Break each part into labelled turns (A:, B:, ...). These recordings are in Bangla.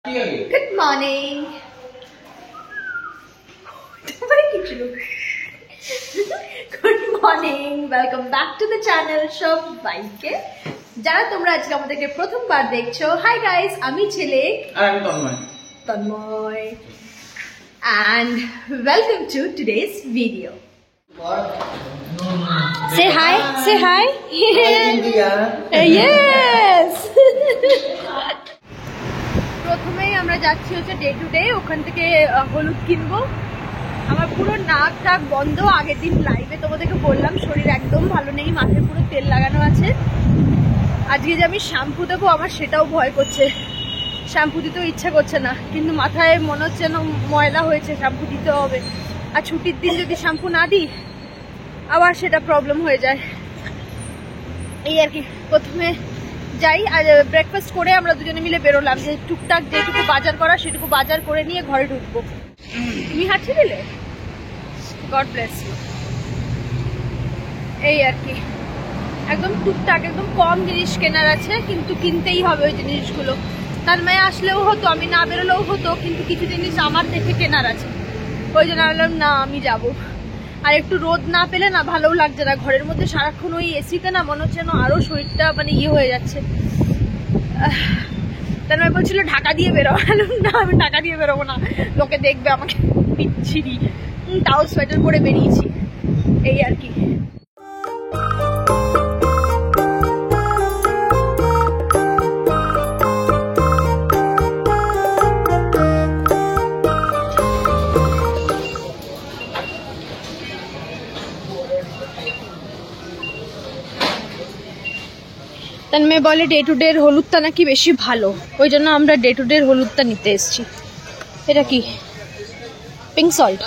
A: Good morning. Good morning. Welcome back to the channel সবাইকে যারা তোমরা আজকে আমাদেরকে প্রথমবার দেখছো। Hi guys, আমি ছেলে
B: আর আমি
A: Tanmoy and welcome to today's video. Say hi. Say hi. Yes. প্রথমেই আমরা যাচ্ছি হচ্ছে ডে টু ডে, ওখান থেকে হলুদ কিনবো। আমার পুরো নাক টাক বন্ধ। আগের দিন লাইভে তোমাদেরকে বললাম শরীর একদম ভালো নেই, মাথায় পুরো তেল লাগানো আছে। আজকে যে আমি শ্যাম্পু দেবো আমার সেটাও ভয় করছে, শ্যাম্পু দিতেও ইচ্ছা করছে না, কিন্তু মাথায় মনে হচ্ছে যেন ময়লা হয়েছে, শ্যাম্পু দিতে হবে। আর ছুটির দিন যদি শ্যাম্পু না দিই আবার সেটা প্রবলেম হয়ে যায়। এই আর কি, প্রথমে যাই আর ব্রেকফাস্ট করে আমরা দুজনে মিলে বেরোলাম যে টুকটাক যেটুকু বাজার করা সেটুকু বাজার করে নিয়ে ঘরে ঢুকবো। তুমি হাঁটছি দিলে, গড ব্লেস ইউ। এই আর কি, একদম টুকটাক একদম কম জিনিস কেনার আছে, কিন্তু কিনতেই হবে ওই জিনিসগুলো। তার মেয়ে আসলেও হতো, আমি না বেরোলেও হতো, কিন্তু কিছু জিনিস আমার দেখে কেনার আছে। ওই জন্য বললাম না আমি যাবো। আর একটু রোদ না পেলে না ভালোও লাগছে না, ঘরের মধ্যে সারাক্ষণ ওই এসিতে না মনে হচ্ছে না আরো শরীরটা মানে ইয়ে হয়ে যাচ্ছে। তার মানে বলছিল ঢাকা দিয়ে বেরো, না আমি ঢাকা দিয়ে বেরোবো না, লোকে দেখবে আমাকে বিচ্ছিরি। তাও সোয়েটার পরে বেরিয়েছি, এই আর কি। মেয়ে বলে ডে টু ডে হলুদটা নাকি বেশি ভালো, ওই জন্য আমরা ডে টু ডে হলুদটা নিতে এসেছি। এটা কি পিঙ্ক সল্ট?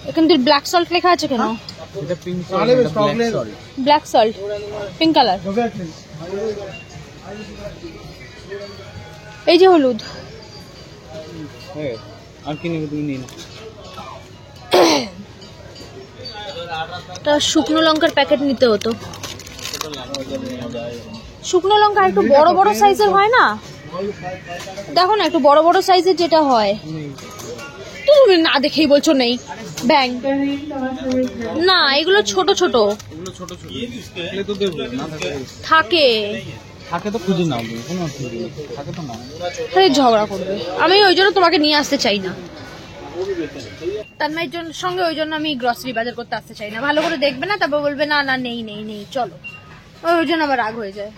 A: এখান থেকে ব্ল্যাক সল্ট লেখা আছে কেন? Black salt pink colour. এই যে হলুদ, শুকনো লঙ্কার প্যাকেট নিতে হতো। শুকনো লঙ্কা একটু বড় বড় সাইজের হয় না, দেখো না একটু বড় বড় সাইজের যেটা হয়। তুমি না দেখেই বলছো নেই ব্যাং না, এগুলো ছোট ছোট থাকে,
B: তো খুঁজে নাও, কোনো থাকে তো না,
A: ঝগড়া করবে। আমি ওই জন্য তোমাকে নিয়ে আসতে চাই না তার সঙ্গে, ওই জন্য আমি গ্রসারি বাজার করতে আসতে চাই না। ভালো করে দেখবে না, তারপর বলবে না না নেই নেই নেই চলো, ওই জন্য আমার রাগ হয়ে যায়।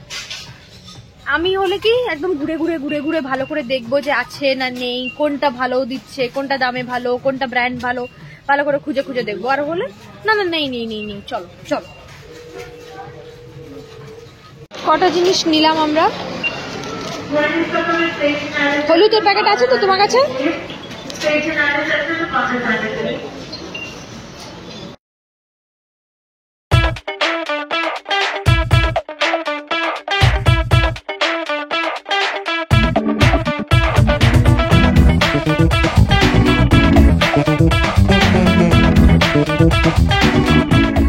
A: আমি হলে কি একদম ঘুরে ঘুরে ঘুরে ঘুরে ভালো করে দেখবো যে আছে না নেই, কোনটা ভালো দিচ্ছে, কোনটা দামে ভালো, কোনটা ব্র্যান্ড ভালো, ভালো করে খুঁজে খুঁজে দেখবো। আর হলে না না নেই নেই নেই নেই চলো চলো। কটা জিনিস নিলাম আমরা। হলুদের প্যাকেট আছে তো তোমার কাছে?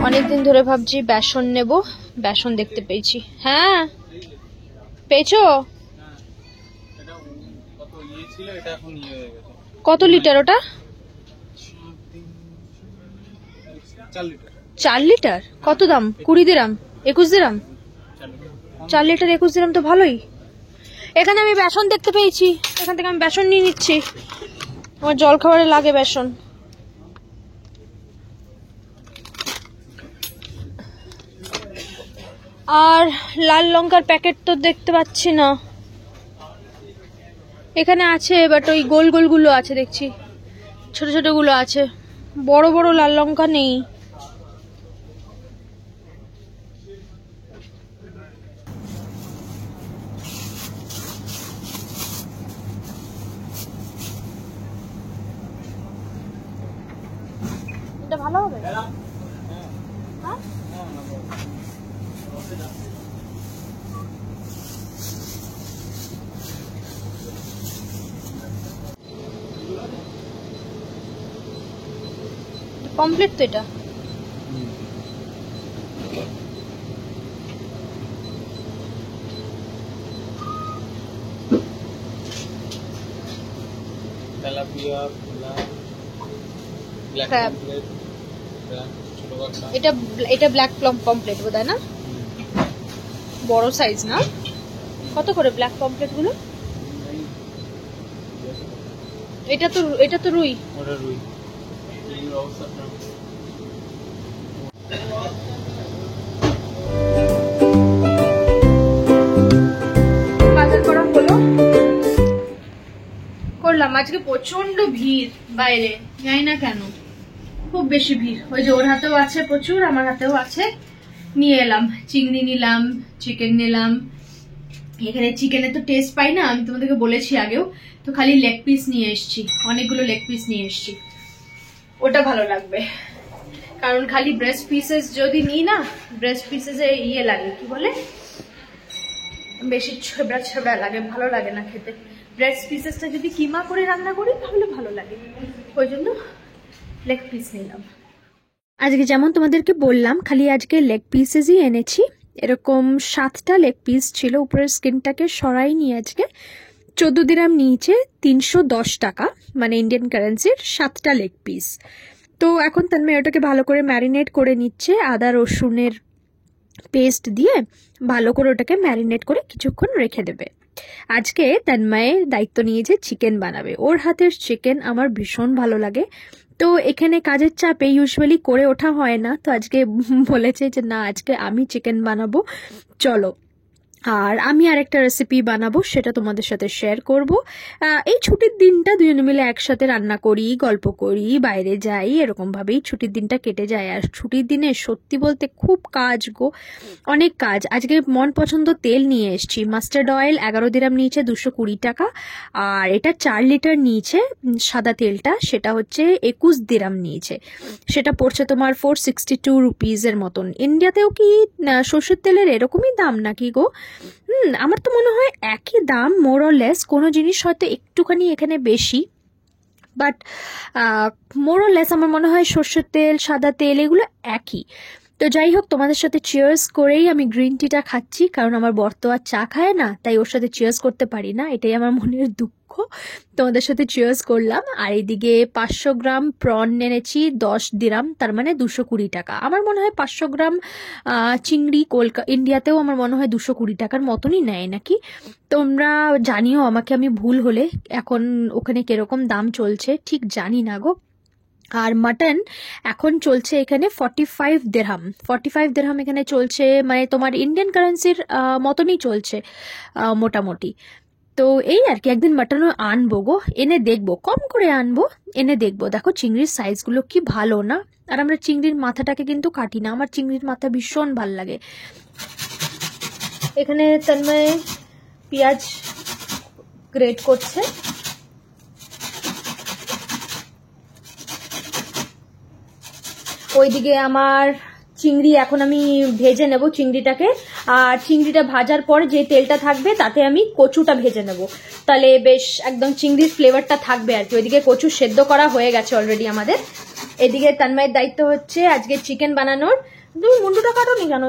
A: অনেকদিন ধরে ভাবছি বেসন নেব, বেসন দেখতে পেয়েছি। হ্যাঁ পেয়েছো? কত লিটার ওটা? 4 লিটার। কত দাম? 20 দিরাম 21 দিরাম। 4 লিটার 21 দিরাম তো ভালোই। এখানে আমি বেসন দেখতে পেয়েছি, এখান থেকে আমি বেসন নিয়ে নিচ্ছি, আমার জল খাবারে লাগে বেসন। আর লাল লঙ্কার প্যাকেট তো দেখতে পাচ্ছি না, এখানে আছে বাট ওই গোল গোল গুলো আছে দেখছি, ছোট ছোট গুলো আছে, বড় বড় লাল লঙ্কা নেই। এটা ভালো হবে? হ্যাঁ কমপ্লিট তো এটা।
B: Tilapia, black
A: Crab.
B: পমফ্রেট, ছোট কাঁকড়া।
A: এটা ব্ল্যাক পমফ্রেট বোধহয় না, বড় সাইজ না? কত করে ব্ল্যাক পমফ্রেট গুলো? এটা তো রুই।
B: ওটা রুই। রুইয়ের অবস্থা খারাপ।
A: বাজার করা হলো, করলাম। আজকে প্রচন্ড ভিড় বাইরে, জানি না কেন, খুব বেশি ভিড়। ওই যে ওর হাতেও আছে প্রচুর, আমার হাতেও আছে। নিয়ে এলাম, চিংড়ি নিলাম, চিকেন নিলাম। এখানে চিকেনের তো টেস্ট পাই না, আমি তোমাদেরকে বলেছি আগেও, তো খালি লেগ পিস নিয়ে এসেছি, অনেকগুলো লেগ পিস নিয়ে এসেছি। ওটা ভালো লাগবে, কারণ খালি ব্রেস্ট পিসেস যদি নিই না, ব্রেস্ট পিসেস ইয়ে লাগে, কি বলে, বেশি ছেবড়া ছেবড়া লাগে, ভালো লাগে না খেতে। ব্রেস্ট পিসেসটা যদি কিমা করে রান্না করি তাহলে ভালো লাগে, ওই জন্য লেগ পিস নিলাম। আজকে যেমন তোমাদেরকে বললাম, খালি আজকে লেগ পিসেসই এনেছি। এরকম 7টা লেগ পিস ছিল, উপরের স্কিনটাকে সরাই নিয়ে আজকে 14 দিরহাম নিয়েছে, 310 টাকা, মানে ইন্ডিয়ান কারেন্সির 7টা লেগ পিস। তো এখন তন্ময় ওটাকে ভালো করে ম্যারিনেট করে নিচ্ছে, আদা রসুনের পেস্ট দিয়ে ভালো করে ওটাকে ম্যারিনেট করে কিছুক্ষণ রেখে দেবে। আজকে তন্ময়ের দায়িত্ব নিয়েছে চিকেন বানাবে, ওর হাতের চিকেন আমার ভীষণ ভালো লাগে। তো এখানে কাজের চাপে ইউজুয়ালি করে ওঠা হয় না, তো আজকে বলেছে যে না, আজকে আমি চিকেন বানাবো, চলো। আর আমি আরেকটা রেসিপি বানাবো, সেটা তোমাদের সাথে শেয়ার করব। এই ছুটির দিনটা দুজনে মিলে একসাথে রান্না করি, গল্প করি, বাইরে যাই, এরকম ভাবেই ছুটির দিনটা কেটে যায়। আর ছুটির দিনে সত্যি বলতে খুব কাজ গো, অনেক কাজ। আজকে মন পছন্দ তেল নিয়ে এসেছি, মাস্টার্ড অয়েল 11 দিরহাম নিয়েছে, 220 টাকা। আর এটা 4 লিটার নিয়েছে, সাদা তেলটা, সেটা হচ্ছে 21 দিরহাম নিয়েছে, সেটা পড়ছে তোমার 462 রুপিজের মতন। ইন্ডিয়াতেও কি সর্ষের তেলের এরকমই দাম নাকি গো? আমার তো মনে হয় একই দাম, মোর অর লেস, কোনো জিনিস হয়তো একটুখানি এখানে বেশি, বাট মোর অর লেস আমার মনে হয় সর্ষের তেল, সাদা তেল এগুলো একই। তো যাই হোক, তোমাদের সাথে চিয়ার্স করেই আমি গ্রিন টিটা খাচ্ছি, কারণ আমার বর তো আর চা খায় না, তাই ওর সাথে চিয়ার্স করতে পারি না, এটাই আমার মনের দুঃখ। তোমাদের সাথে চিয়ার্স করলাম। আর এদিকে 500 গ্রাম প্রন এনেছি, 10 দিরহাম, তার মানে 220 টাকা। আমার মনে হয় 500 গ্রাম চিংড়ি ইন্ডিয়াতেও আমার মনে হয় 220 টাকার মতনই নেয় নাকি। তোমরা জানিও আমাকে, আমি ভুল হলে। এখন ওখানে কিরকম দাম চলছে ঠিক জানি না গো। আর মাটন এখন চলছে এখানে 45 দিরহাম, 45 দিরহাম এখানে চলছে, মানে তোমার ইন্ডিয়ান কারেন্সির মতনই চলছে মোটামুটি। তো এই আর কি, একদিন মাটনও আনবো গো, এনে দেখবো, কম করে আনবো, এনে দেখবো। দেখো চিংড়ির সাইজগুলো কি ভালো না, আর আমরা চিংড়ির মাথাটাকে কিন্তু কাটি না, আমার চিংড়ির মাথা ভীষণ ভাল লাগে। এখানে তন্ময় পেঁয়াজ গ্রেট করছে, ওইদিকে আমার চিংড়ি এখন আমি ভেজে নেব চিংড়িটাকে। আর চিংড়িটা ভাজার পর যে তেলটা থাকবে তাতে আমি কচুটা ভেজে নেব, তাহলে বেশ একদম চিংড়ির ফ্লেভারটা থাকবে আর কি। ওইদিকে কচু সেদ্ধ করা হয়ে গেছে অলরেডি আমাদের। এদিকে তন্ময়ের দায়িত্ব হচ্ছে আজকে চিকেন বানানোর। তুমি মুন্ডুটা কাটোনি কেন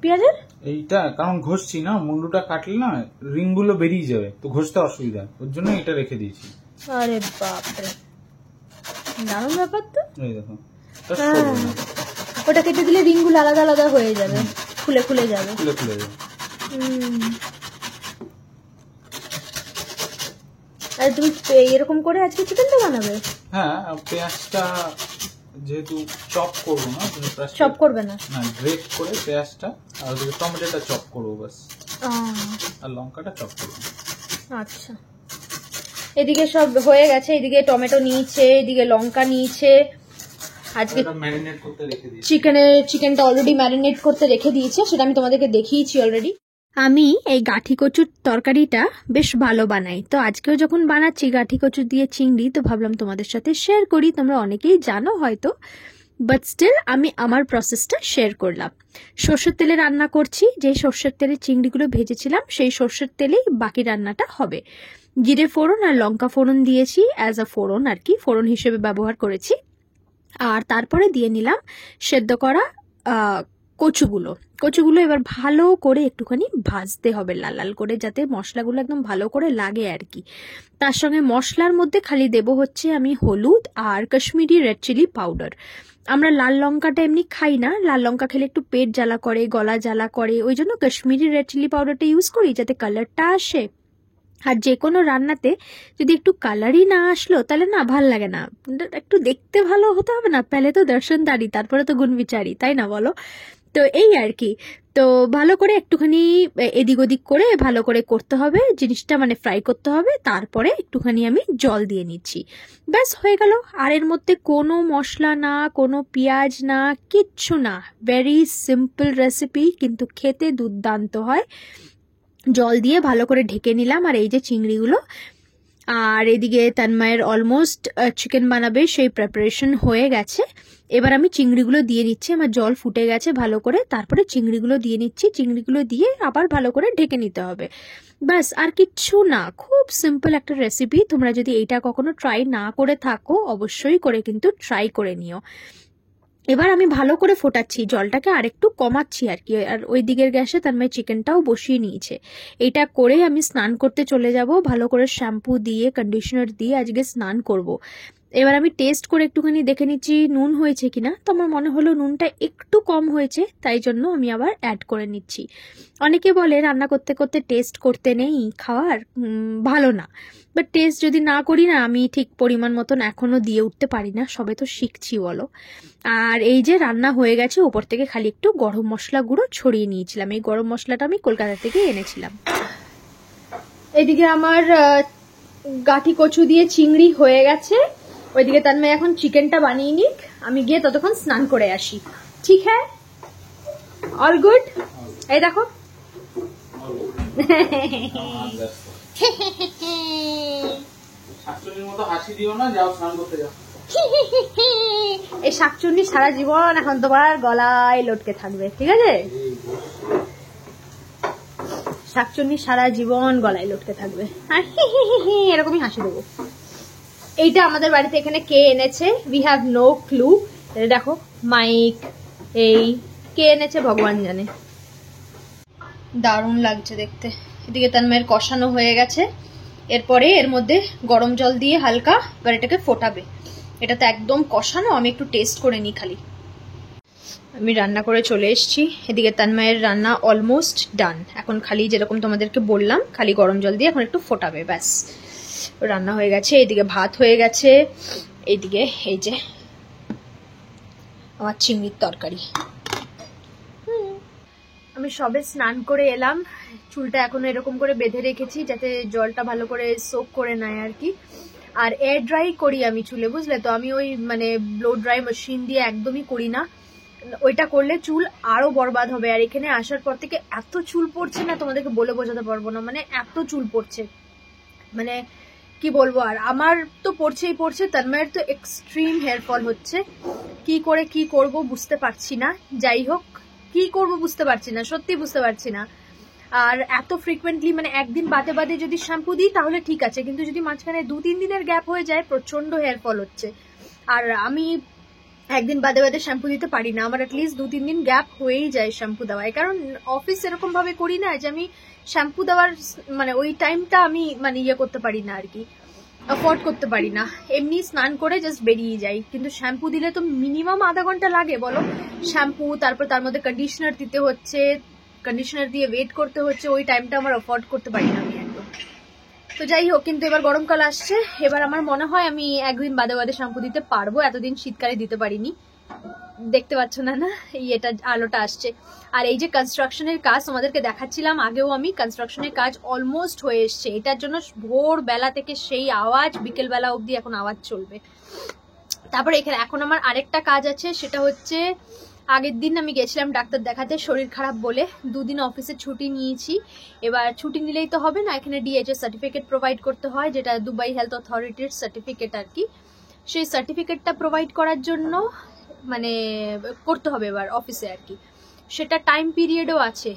A: পেঁয়াজের?
B: এইটা কারণ ঘষছি না, মুন্ডুটা কাটলে না রিং গুলো বেরিয়ে যাবে, তো ঘষতে অসুবিধা, ওর জন্য এটা রেখে দিয়েছি।
A: আরে বাপরে, দারুণ ব্যাপার তো।
B: এই দেখো,
A: ওটা কেটে দিলে রিংগুলো আলাদা আলাদা হয়ে যাবে, খুলে খুলে যাবে,
B: খুলে খুলে যাবে।
A: আর তুমি এরকম করে আজকে চিকেনটা বানাবে?
B: হ্যাঁ, পেঁয়াজটা যেহেতু চপ করবো না,
A: চপ করবে না,
B: না গ্রেট করে পেঁয়াজটা, আর ওদিকে টমেটোটা চপ করবো ব্যাস, আর লঙ্কাটা চপ করবো।
A: আচ্ছা, এদিকে সব হয়ে গেছে, এদিকে টমেটো নিয়েছে, এদিকে লঙ্কা নিয়েছে। আজকে
B: ম্যারিনেট করতে রেখে দিয়েছি,
A: চিকেনটা অলরেডি ম্যারিনেট করতে রেখে দিয়েছে, সেটা আমি তোমাদেরকে দেখিয়েছি অলরেডি। আমি এই গাঠি কচুর তরকারিটা বেশ ভালো বানাই, তো আজকেও যখন বানাচ্ছি গাঠি কচু দিয়ে চিংড়ি, তো ভাবলাম তোমাদের সাথে শেয়ার করি। তোমরা অনেকেই জানো হয়তো, বাট স্টিল আমি আমার প্রসেসটা শেয়ার করলাম। সর্ষের তেলে রান্না করছি, যে সর্ষের তেলে চিংড়িগুলো ভেজেছিলাম সেই সর্ষের তেলেই বাকি রান্নাটা হবে। জিরে ফোড়ন আর লঙ্কা ফোড়ন দিয়েছি, অ্যাজ আ ফোড়ন আর কি, ফোড়ন হিসেবে ব্যবহার করেছি। আর তারপরে দিয়ে নিলাম সেদ্ধ করা
C: কচুগুলো এবার ভালো করে একটুখানি ভাজতে হবে লাল লাল করে, যাতে মশলাগুলো একদম ভালো করে লাগে আর কি। তার সঙ্গে মশলার মধ্যে খালি দেব হচ্ছে আমি হলুদ আর কাশ্মীরি রেড চিলি পাউডার। আমরা লাল লঙ্কাটা এমনি খাই না, লাল লঙ্কা খেলে একটু পেট জ্বালা করে, গলা জ্বালা করে, ওই জন্য কাশ্মীরি রেড চিলি পাউডারটা ইউজ করি যাতে কালারটা আসে। আর যে কোনো রান্নাতে যদি একটু কালারই না আসলো তাহলে না ভাল লাগে না, একটু দেখতে ভালো হতে হবে না, পেলে তো দর্শনদারি তারপরে তো গুণ বিচারি, তাই না বলো? তো এই আর কি। তো ভালো করে একটুখানি এদিক ওদিক করে ভালো করে করতে হবে জিনিসটা, মানে ফ্রাই করতে হবে। তারপরে একটুখানি আমি জল দিয়ে নিচ্ছি, ব্যাস হয়ে গেল। আর এর মধ্যে কোনো মশলা না, কোনো পেঁয়াজ না, কিচ্ছু না, ভেরি সিম্পল রেসিপি, কিন্তু খেতে দুর্দান্ত হয়। জল দিয়ে ভালো করে ঢেকে নিলাম। আর এই যে চিংড়িগুলো, আর এদিকে তন্ময়ের অলমোস্ট চিকেন বানাবে সেই প্রিপারেশন হয়ে গেছে। এবার আমি চিংড়িগুলো দিয়ে নিচ্ছি, আমার জল ফুটে গেছে ভালো করে, তারপরে চিংড়িগুলো দিয়ে নিচ্ছি। চিংড়িগুলো দিয়ে আবার ভালো করে ঢেকে নিতে হবে, ব্যাস আর কিচ্ছু না। খুব সিম্পল একটা রেসিপি, তোমরা যদি এইটা কখনো ট্রাই না করে থাকো অবশ্যই করে কিন্তু ট্রাই করে নিও। এবার আমি ভালো করে ফোটাচ্ছি, জলটাকে আরেকটু কমাচ্ছি আর কি। আর ওই দিকের গ্যাসে তন্ময় চিকেনটাও বসিয়ে নিয়েছে। এটা করে আমি স্নান করতে চলে যাব, ভালো করে শ্যাম্পু দিয়ে কন্ডিশনার দিয়ে আজকে স্নান করব। এবার আমি টেস্ট করে একটুখানি দেখে নিচ্ছি নুন হয়েছে কিনা। তো আমার মনে হলো নুনটা একটু কম হয়েছে, তাই জন্য আমি আবার অ্যাড করে নিচ্ছি। অনেকে বলে রান্না করতে করতে টেস্ট করতে নেই, খাওয়ার ভালো না, বাট টেস্ট যদি না করি না, আমি ঠিক পরিমাণ মতন এখনো দিয়ে উঠতে পারি না, সবে তো শিখছি বলো। আর এই যে রান্না হয়ে গেছে, ওপর থেকে খালি একটু গরম মশলা গুঁড়ো ছড়িয়ে নিয়েছিলাম। এই গরম মশলাটা আমি কলকাতা থেকে এনেছিলাম।
A: এদিকে আমার গাঠি কচু দিয়ে চিংড়ি হয়ে গেছে, ওইদিকে তন্ময় এখন চিকেনটা বানিয়ে নিক, আমি গিয়ে ততক্ষণ স্নান করে আসি। ঠিক হ্যাঁ, অল গুড। এই দেখো এই শাকচুন্নি সারা জীবন এখন তোমার গলায় লটকে থাকবে, ঠিক আছে? শাকচুন্নি সারা জীবন গলায় লটকে থাকবে, আর এরকমই হাসি দেবো। এইটা আমাদের বাড়িতে এখানে কে এনেছে, উই হ্যাভ নো ক্লু। দেখো মাইক, এই কে এনেছে ভগবান জানে। দারুণ লাগছে দেখতে। এদিকে তন্ময়ের কষানো হয়ে গেছে, এরপরে এর মধ্যে গরম জল দিয়ে হালকা এবার এটাকে ফোটাবে। এটা তো একদম কষানো, আমি একটু টেস্ট করে নিই খালি। আমি রান্না করে চলে এসেছি, এদিকে তন্ময়ের রান্না অলমোস্ট ডান। এখন খালি যেরকম তোমাদেরকে বললাম, খালি গরম জল দিয়ে এখন একটু ফোটাবে, ব্যাস রান্না হয়ে গেছে। এদিকে ভাত হয়ে গেছে, এইদিকে এই যে আমার চিংড়ির তরকারি। আমি সবে স্নান করে এলাম, চুলটা এখনো এরকম করে বেঁধে রেখেছি যাতে জলটা ভালো করে সোক করে নেয় আর কি। আর এয়ার ড্রাই করি আমি চুলে, বুঝলে তো? আমি ওই মানে ব্লো ড্রাই মেশিন দিয়ে একদমই করি না, ওইটা করলে চুল আরো বরবাদ হবে। আর এখানে আসার পর থেকে এত চুল পড়ছে না, তোমাদেরকে বলে বোঝাতে পারবো না, মানে এত চুল পড়ছে, মানে কি বলবো। আর আমার তো পড়ছেই পড়ছে, তন্ময়ের তো এক্সট্রিম হেয়ার ফল হচ্ছে। কি করে কি করব বুঝতে পারছি না, যাই হোক কি করব বুঝতে পারছি না, সত্যি বুঝতে পারছি না। আর এত ফ্রিকুয়েন্টলি মানে একদিন বাদে বাদে যদি শ্যাম্পু দিই তাহলে ঠিক আছে, কিন্তু যদি মাঝখানে 2-3 দিনের গ্যাপ হয়ে যায় প্রচন্ড হেয়ার ফল হচ্ছে। আর আমি একদিন বাদে বাদে শ্যাম্পু দিতে পারি না, আমার অ্যাটলিস্ট 2-3 দিন গ্যাপ হয়েই যায় শ্যাম্পু দেওয়ায়। কারণ অফিস এরকম ভাবে করি না যে আমি শ্যাম্পু দেওয়ার মানে ওই টাইমটা আমি মানে ইয়ে করতে পারি না আর কি, অ্যাফোর্ড করতে পারি না। এমনি স্নান করে জাস্ট বেরিয়ে যাই, কিন্তু শ্যাম্পু দিলে তো মিনিমাম আধা ঘন্টা লাগে বলো। শ্যাম্পু, তারপর তার মধ্যে কন্ডিশনার দিতে হচ্ছে, কন্ডিশনার দিয়ে ওয়েট করতে হচ্ছে, ওই টাইমটা আমার অ্যাফোর্ড করতে পারি না আমি একদম। তো যাই হোক, কিন্তু এবার গরমকাল আসছে, এবার আমার মনে হয় আমি একদিন বাদে বাদে শ্যাম্পু দিতে পারবো, এতদিন শীতকালে দিতে পারিনি। দেখতে পাচ্ছ না না এটা আলোটা আসছে। আর এই যে কনস্ট্রাকশনের কাজ তোমাদেরকে দেখাচ্ছিলাম আগেও, আমি কনস্ট্রাকশনের কাজ অলমোস্ট হয়ে এসছে। এটার জন্য ভোর বেলা থেকে সেই আওয়াজ, বিকেল বেলা অবধি এখন আওয়াজ চলবে। তারপরে এখানে এখন আমার আরেকটা কাজ আছে, সেটা হচ্ছে আগের দিন আমি গেছিলাম ডাক্তার দেখাতে শরীর খারাপ বলে, 2 দিন অফিসে ছুটি নিয়েছি। এবার ছুটি নিলেই তো হবে না, এখানে ডিএইচএস সার্টিফিকেট প্রোভাইড করতে হয়, যেটা দুবাই হেলথ অথরিটির সার্টিফিকেট আর কি। সেই সার্টিফিকেটটা প্রোভাইড করার জন্য মানে করতে হবে এবার অফিসে আর কি। সেটা টাইম পিরিয়ডও আছে,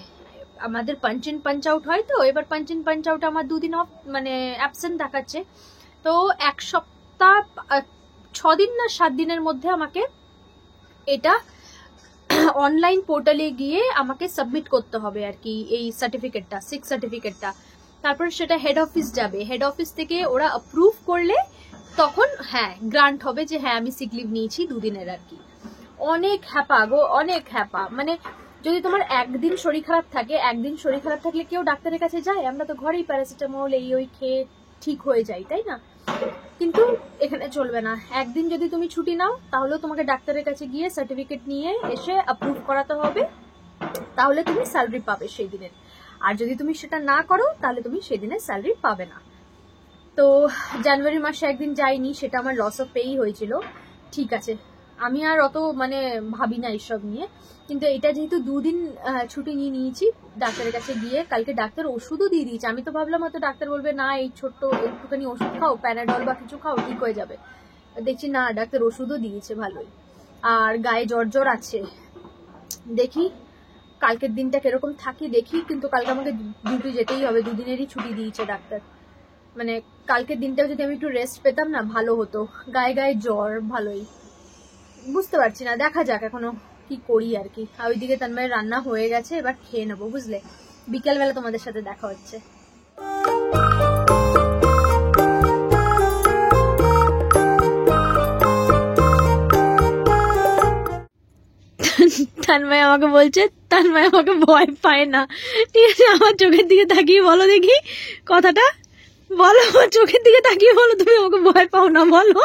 A: আমাদের পাঞ্চ ইন পাঞ্চ আউট হয়, তো এবার পাঞ্চ ইন পাঞ্চ আউট আমার 2 দিন অফ মানে অ্যাবসেন্ট দেখাচ্ছে। তো 1 সপ্তাহ 6 দিন না 7 দিনের মধ্যে আমাকে এটা
C: অনলাইন পোর্টালে গিয়ে আমাকে সাবমিট করতে হবে আর কি এই সার্টিফিকেটটা, 6 সার্টিফিকেটটা। তারপর সেটা হেড অফিস যাবে, হেড অফিস থেকে ওরা অ্যাপ্রুভ করলে তখন হ্যাঁ গ্রান্ট হবে যে হ্যাঁ আমি সিক লিভ নিয়েছি 2 দিনের আর কি। অনেক হ্যাপা গো, অনেক হ্যাপা। মানে যদি তোমার একদিন শরীর খারাপ থাকে, একদিন শরীর খারাপ থাকলে কেউ ডাক্তারের কাছে যায়? আমরা তো ঘরেই প্যারাসিটামল এই ওই খেয়ে ঠিক হয়ে যাই, তাই না? কিন্তু এখানে চলবে না। একদিন যদি তুমি ছুটি নাও তাহলেও তোমাকে ডাক্তারের কাছে গিয়ে সার্টিফিকেট নিয়ে এসে অ্যাপ্রুভ করাতে হবে, তাহলে তুমি স্যালারি পাবে সেই দিনের। আর যদি তুমি সেটা না করো তাহলে তুমি সেদিনের স্যালারি পাবে না। তো জানুয়ারি মাসে একদিন যাইনি, সেটা আমার লস অফ পেই হয়েছিল। ঠিক আছে, আমি আর অত মানে ভাবি না এইসব নিয়ে, কিন্তু এটা যেহেতু 2 দিন ছুটি নিয়ে নিয়েছি ডাক্তারের কাছে গিয়ে, কালকে ডাক্তার ওষুধও দিয়ে দিয়েছে। আমি তো ভাবলাম হয়তো ডাক্তার বলবে না এই ছোট্ট একটুখানি ওষুধ খাও, প্যারাডল বা কিছু খাও ঠিক হয়ে যাবে, দেখছি না ডাক্তার ওষুধও দিয়েছে ভালোই। আর গায়ে জ্বর জ্বর আছে, দেখি কালকের দিনটা কিরকম থাকি দেখি। কিন্তু কালকে আমাকে ডিউটি যেতেই হবে, 2 দিনেরই ছুটি দিয়েছে ডাক্তার। মানে কালকের দিনটাও যদি আমি একটু রেস্ট পেতাম না ভালো হতো। গায়ে গায়ে জ্বর ভালোই, বুঝতে পারছি না, দেখা যাক এখনো কি করি আর কি। আর ওইদিকে তন্ময়ের রান্না হয়ে গেছে, এবার খেয়ে নেবো বুঝলে। বিকেলবেলা তোমাদের সাথে দেখা হচ্ছে। তন্ময় আমাকে বলছে, তন্ময় আমাকে ভয় পায় না, ঠিক আছে? আমার চোখের দিকে তাকিয়ে বলো দেখি কথাটা, বলো আমার চোখের দিকে তাকিয়ে বলো তুমি আমাকে ভয় পাও না, বলো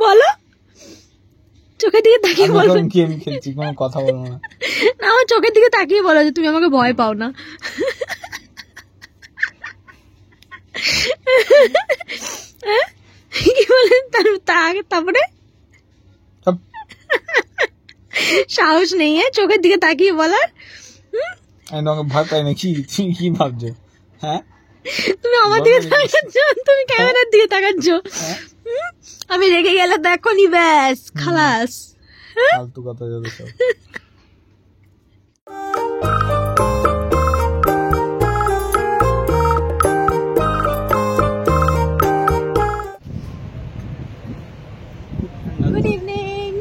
C: বলো চোখের দিকে তাকিয়ে বলো।
B: গেম খেলছি, কোনো কথা বলবো না।
C: না আমার চোখের দিকে তাকিয়ে বলো যে তুমি আমাকে ভয় পাও না। কি বলেন তারপরে সাহস নেই চোখের দিকে তাকিয়ে বলার?
B: আমি তোমাকে ভয় পাই না? তুমি কি ভাবছো? হ্যাঁ
C: তুমি আমার দিকে তাকাচ্ছ, তুমি ক্যামেরার দিকে তাকাচ্ছ। আমি রেগে গেলে দেখো নি, ব্যাস খালাস।
B: ফালতু কথা যত সব।
C: Good evening.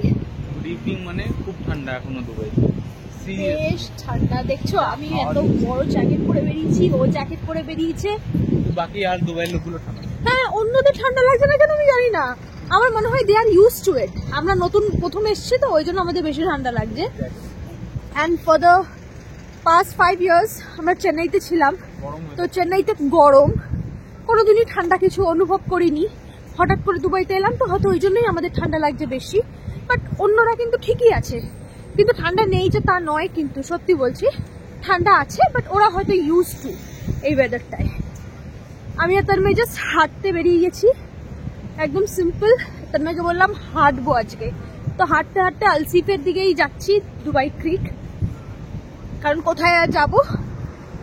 B: গুড ইভিনিং মানে খুব ঠান্ডা এখনো দুবাই,
C: বেশ ঠান্ডা। দেখছো আমি এত বড় জ্যাকেট পরে বেরিয়েছি, ও জ্যাকেট পরে বেরিয়েছে।
B: বাকি আর দুবাই লোকগুলো ঠান্ডা।
C: হ্যাঁ অন্যদের ঠান্ডা লাগছে না কেন আমি জানি না, আমার মনে হয় দে আর ইউজ টু ইট। আমরা নতুন প্রথম এসেছি তো ওই জন্য আমাদের বেশি ঠান্ডা লাগছে। And for the past 5 years আমরা চেন্নাইতে ছিলাম, তো চেন্নাইতে গরম কোনোদিনই ঠান্ডা কিছু অনুভব করিনি। হঠাৎ করে দুবাইতে এলাম তো হয়তো ওই জন্যই আমাদের ঠান্ডা লাগছে বেশি। বাট অন্যরা কিন্তু ঠিকই আছে, কিন্তু ঠান্ডা নেই যে তা নয়, কিন্তু সত্যি বলছি ঠান্ডা আছে, বাট ওরা হয়তো ইউজ টু এই ওয়েদারটায়। আমি আর তন্ময় জাস্ট হাঁটতে বেরিয়ে গেছি, একদম সিম্পল। তন্ময়কে বললাম হাঁটবো আজকে, তো হাঁটতে হাঁটতে আলসিফের দিকেই যাচ্ছি, দুবাই ক্রিক। কারণ কোথায় আর যাবো,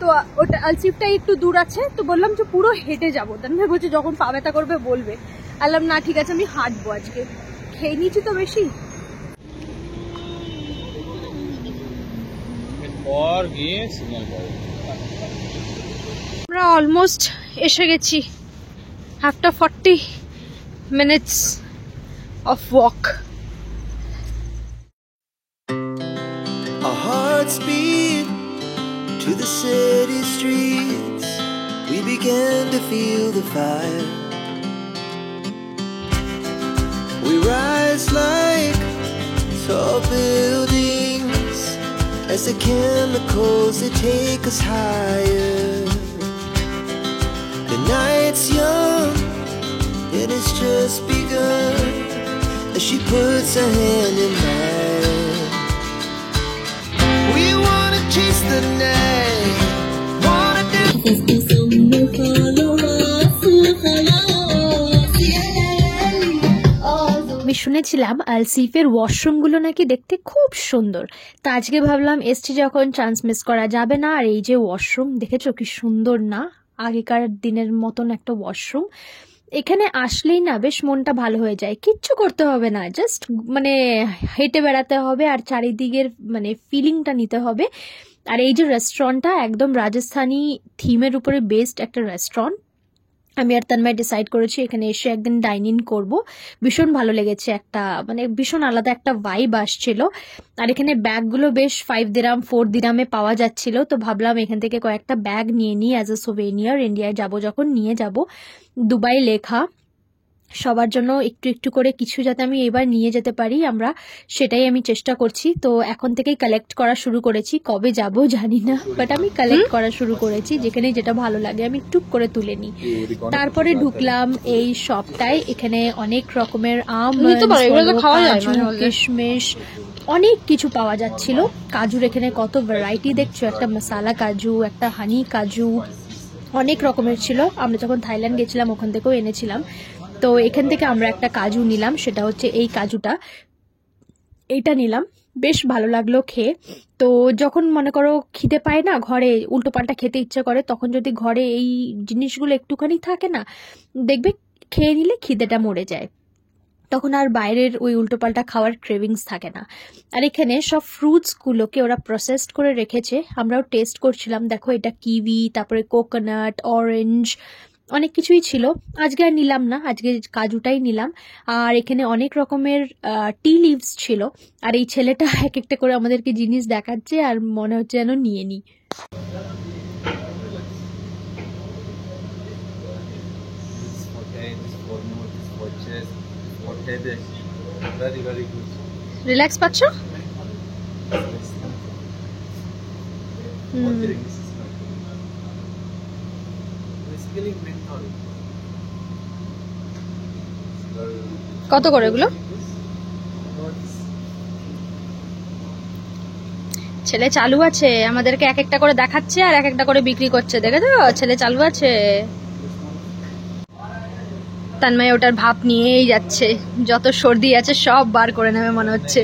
C: তো ওটা আলসিফটাই একটু দূর আছে, তো বললাম যে পুরো হেঁটে যাবো। তন্ময় বলছে যখন পা ব্যথা করবে বলবে। বললাম না ঠিক আছে আমি হাঁটবো আজকে, খেয়ে নিয়েছি তো বেশি। আমরা অলমোস্ট এসে গেছি, after 40 minutes of walk.
D: Our hearts beat to the city streets. We began to feel the fire. We rise like tall buildings as the chemicals they take us higher. The night's young and it's just begun as she puts her hand in mine. We wanna chase the night, wanna do.
C: আমি শুনেছিলাম আলসিফের ওয়াশরুমগুলো নাকি দেখতে খুব সুন্দর, তো আজকে ভাবলাম এসছি যখন চান্স মিস করা যাবে না। আর এই যে ওয়াশরুম দেখেছো কি সুন্দর না, আগেকার দিনের মতন একটা ওয়াশরুম। এখানে আসলেই না বেশ মনটা ভালো হয়ে যায়, কিচ্ছু করতে হবে না, জাস্ট মানে হেঁটে বেড়াতে হবে আর চারিদিকের মানে ফিলিংটা নিতে হবে। আর এই যে রেস্টুরেন্টটা একদম রাজস্থানী থিমের উপরে বেসড একটা রেস্টুরেন্ট, আমি আর তন্ময় ডিসাইড করেছি এখানে এসে একদিন ডাইন ইন করবো। ভীষণ ভালো লেগেছে, একটা মানে ভীষণ আলাদা একটা ভাইব আসছিল। আর এখানে ব্যাগগুলো বেশ 5 দিরাম 4 দিরামে পাওয়া যাচ্ছিল, তো ভাবলাম এখান থেকে কয়েকটা ব্যাগ নিয়ে নিই অ্যাজ এ সোভেনিয়ার। ইন্ডিয়ায় যাব যখন নিয়ে যাব। দুবাই লেখা, সবার জন্য একটু একটু করে কিছু যাতে আমি এবার নিয়ে যেতে পারি আমরা, সেটাই আমি চেষ্টা করছি। তো এখন থেকেই কালেক্ট করা শুরু করেছি, কবে যাব জানি না, বাট আমি কালেক্ট করা শুরু করেছি। যেখানে যেটা ভালো লাগে আমি টুক করে তুলে নিই। তারপরে ঢুকলাম এই শপটায়, এখানে অনেক রকমের আম, কিশমিশ, অনেক কিছু পাওয়া যাচ্ছিল। কাজুর এখানে কত ভ্যারাইটি দেখছো, একটা মশালা কাজু, একটা হানি কাজু, অনেক রকমের ছিল। আমরা যখন থাইল্যান্ড গেছিলাম ওখান থেকেও এনেছিলাম। তো এখান থেকে আমরা একটা কাজু নিলাম, সেটা হচ্ছে এই কাজুটা, এইটা নিলাম, বেশ ভালো লাগলো খেয়ে। তো যখন মনে করো খিদে পায় না, ঘরে উল্টোপাল্টা খেতে ইচ্ছে করে, তখন যদি ঘরে এই জিনিসগুলো একটুখানি থাকে না, দেখবে খেয়ে নিলে খিদেটা মরে যায়, তখন আর বাইরের ওই উল্টোপাল্টা খাওয়ার ক্রেভিংস থাকে না। আর এখানে সব ফ্রুটসগুলোকে ওরা প্রসেসড করে রেখেছে, আমরাও টেস্ট করছিলাম। দেখো এটা কিউই, তারপরে কোকোনাট, অরেঞ্জ, অনেক কিছুই ছিল। আজকে আর নিলাম না, আজকে কাজুটাই নিলাম। আর এখানে অনেক রকমের টি লিভস ছিল। আর এই ছেলেটা এক একটা করে আমাদেরকে জিনিস দেখাচ্ছে, আর মনে হচ্ছে যেন নিয়ে নিই। রিল্যাক্স পাচ্ছ? কত করে এগুলো? ছেলে চালু আছে, আমাদেরকে এক একটা করে দেখাচ্ছে আর এক একটা করে বিক্রি করছে, দেখেছো? ছেলে চালু আছে। তন্ময় ওটার ভাপ নিয়েই যাচ্ছে, যত সর্দি আছে সব বার করে নেবে মনে হচ্ছে।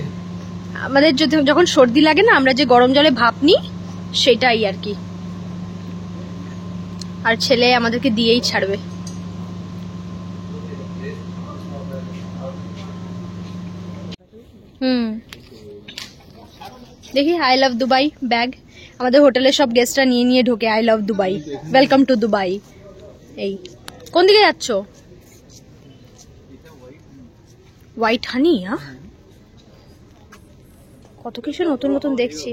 C: আমাদের যখন সর্দি লাগে না, আমরা যে গরম জলে ভাপ নিই সেটাই আর কি। আর ছেলে আমাদেরকে দিয়েই ছাড়বে। দেখি আই লাভ দুবাই ব্যাগ, আমাদের হোটেলের সব গেস্টরা নিয়ে নিয়ে ঢোকে I love Dubai, welcome to Dubai. এই কোন দিকে যাচ্ছ? হোয়াইট হানি, কত কিছু নতুন নতুন দেখছি।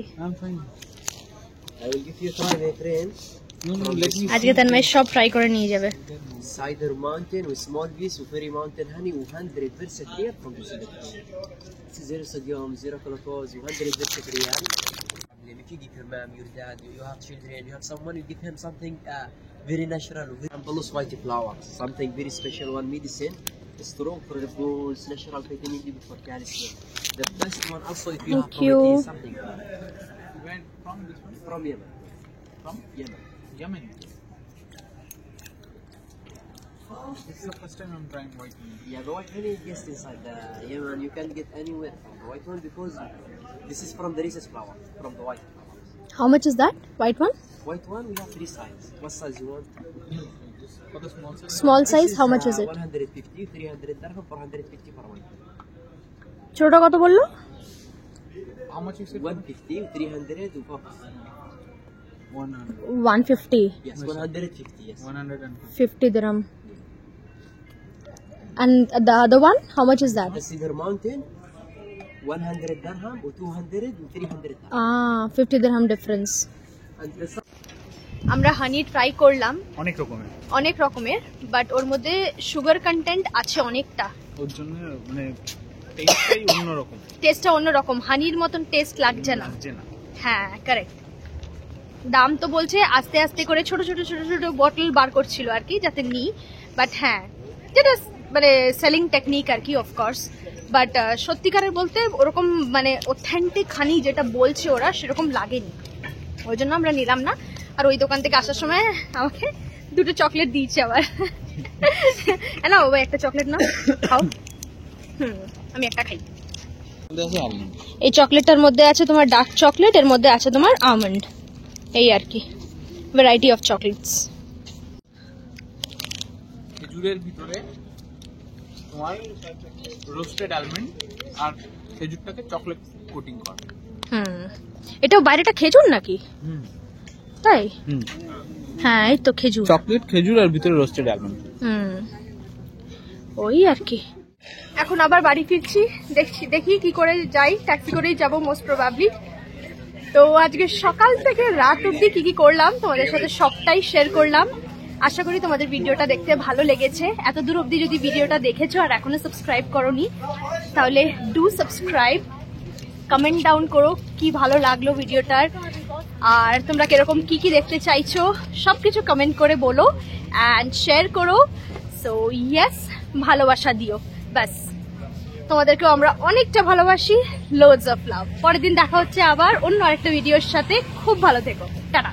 C: আজকে তন্ময় সব ট্রাই করে নিয়ে যাবে।
E: Cider mountain with small piece of fairy mountain honey و100% clear from the cider. Zero sodium, zero glucose, 100% real. If you give your mom, your dad, you have children, you have someone, you give him something very natural. Ambulance white flower, something very special, one medicine, strong for the bones, natural vitamin D for calcium. The best one also if you have protein, something.
B: Where from this one?
E: From Yemen.
B: From
E: Yemen.
B: Yemen. This is the first time I'm trying white honey.
E: Yeah, the white honey just inside the Yemen. You can get anywhere from the white one because this is from the rhesus flower, from the white flower.
C: How much is that white one?
E: White one we have 3 sizes. What size you want?
B: For the small size?
C: Small size, how much is it?
E: 150, 300 dirham, 450 per white.
C: ছোটটা কত বললো?
B: How much you said?
E: 150, 300,
B: 100.
C: 150.
E: yes, 150, yes.
B: 150.
C: 50 dirham. And the other one, how much is that?
E: The cedar mountain, 100 dirham, 200, 300 dirham.
C: 50 dirham difference.
E: And the
C: আমরা হানি ট্রাই করলাম
B: অনেক রকমের,
C: অনেক রকমের, বাট ওর মধ্যে সুগার কন্টেন্ট আছে অনেকটা,
B: ওর জন্য মানে টেস্টটাই অন্যরকম,
C: টেস্টটা অন্যরকম, হানির মতন টেস্ট লাগছে না। হ্যাঁ কারেক্ট। দাম তো বলছে আস্তে আস্তে করে ছোট ছোট ছোট ছোট বটল বার করছিল আর কি, যাতে নিই। বাট হ্যাঁ, যেটা মানে সেলিং টেকনিক আর কি, অফকোর্স। বাট সত্যিকারের বলতে ওরকম মানে অথেন্টিক হানি যেটা বলছে ওরা সেরকম লাগেনি, ওই জন্য আমরা নিলাম না। আর ওই দোকান থেকে আসার সময় আমাকে 2টো চকলেট দিয়েছে আবার। না বাবা, একটা চকলেট না খাও। আমি একটা খাই। এই চকলেটটার মধ্যে আছে তোমার ডার্ক চকলেট, এর মধ্যে আছে তোমার আমন্ড, এই আর কি ভ্যারাইটি অফ চকলেটস।
B: খেজুরের ভিতরে তোমার রোস্টেড আলমন্ড আর খেজুরটাকে চকলেট কোটিং করা।
C: এটাও বাইরেটা খেজুর নাকি? তাই হ্যাঁ এই তো খেজুর
B: চকলেট খেজুর আর ভিতরে রোস্টেড আলমন্ড।
C: ওই আর কি।
A: এখন আবার বাড়ি ফিরছি, দেখি কি করে যাই, ট্যাক্সি করেই যাব মোস্ট প্রবাবলি। তো আজকে সকাল থেকে রাত অবধি কি করলাম তোমাদের সাথে সবটাই শেয়ার করলাম। আশা করি তোমাদের ভিডিওটা দেখতে ভালো লেগেছে। এত দূর অবধি যদি ভিডিওটা দেখেছো আর এখনো সাবস্ক্রাইব করোনি তাহলে ডু সাবস্ক্রাইব, কমেন্ট ডাউন করো কি ভালো লাগলো ভিডিওটার, আর তোমরা কিরকম কি দেখতে চাইছো সবকিছু কমেন্ট করে বলো অ্যান্ড শেয়ার করো। সো ইয়েস, ভালোবাসা দিও, ব্যাস। তোমাদেরকেও আমরা অনেকটা ভালোবাসি, লোডস অফ লাভ। পরের দিন দেখা হচ্ছে আবার অন্য আরেকটা ভিডিওর সাথে। খুব ভালো থেকো, টাটা।